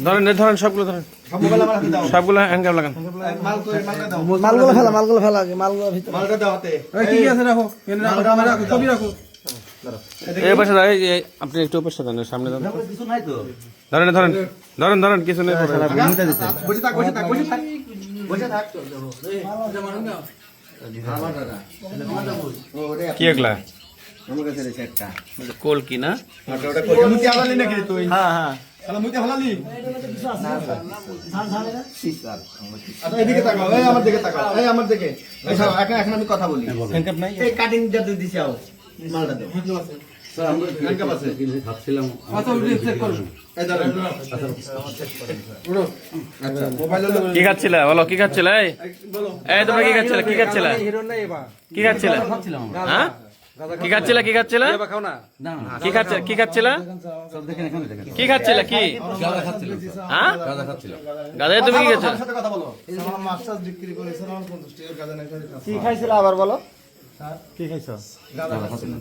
ধরেন ধরেন সবগুলো ধরেন, সবগুলো হ্যান্ডকাপ লাগান। মালগুলো ফেলা, মালগুলো ফেলা আগে, মালগুলো ভিতরে। মালটা দাও হাতে। কি কি আছে রাখো, এনে রাখো, ক্যামেরা রাখো, ছবি রাখো। এই পাশে দাঁড়াই, আপনি একটু পাশে দেন, সামনে দেন। কিছু নাই তো। ধরেন ধরেন ধরেন ধরেন, কিছু নেই। বসে থাক, বসে থাক, বসে থাক, বসে থাক। কি একলা আমার কাছে রয়েছে একটা। কোল কি না? ওটা কই? মুতি হালালি নাকি তুই? হ্যাঁ হ্যাঁ। তাহলে মুতি হালালি? আচ্ছা এদিকে তাকাও, এই আমার দিকে তাকাও, এই আমার দিকে। এই সব এখন আমি কথা বলি। হ্যান্ডকাপ নাই? এই কাটিং যা তুই দিছি আও। মালটা দাও। স্যার আমরা হ্যান্ডকাপ আছে। ভাবছিলাম আচ্ছা চেক করব। এই ধরেন। আচ্ছা মোবাইল হলো কি খাচ্ছিলে বলো, কি খাচ্ছিলে? বলো। এই তোমরা কি খাচ্ছিলে, কি খাচ্ছিলে, হিরো নাই এবা। কি খাচ্ছিলে? হ্যাঁ কি খাচ্ছিলে, কি খাচ্ছিলে, এবা খাও না। কি খাচ্ছিলে, কি খাচ্ছিলে, কি খাচ্ছিলে, কি হ্যাঁ গাদা? তুমি কি খাচ্ছিলে? আমার সাথে কথা বলো। আমার মাস্টার বিক্রি করেছে আমার 50 টাকা গাজা না করে। কি খাইছিল আবার বলো? কি খাইছো? গাজা খাইছিল।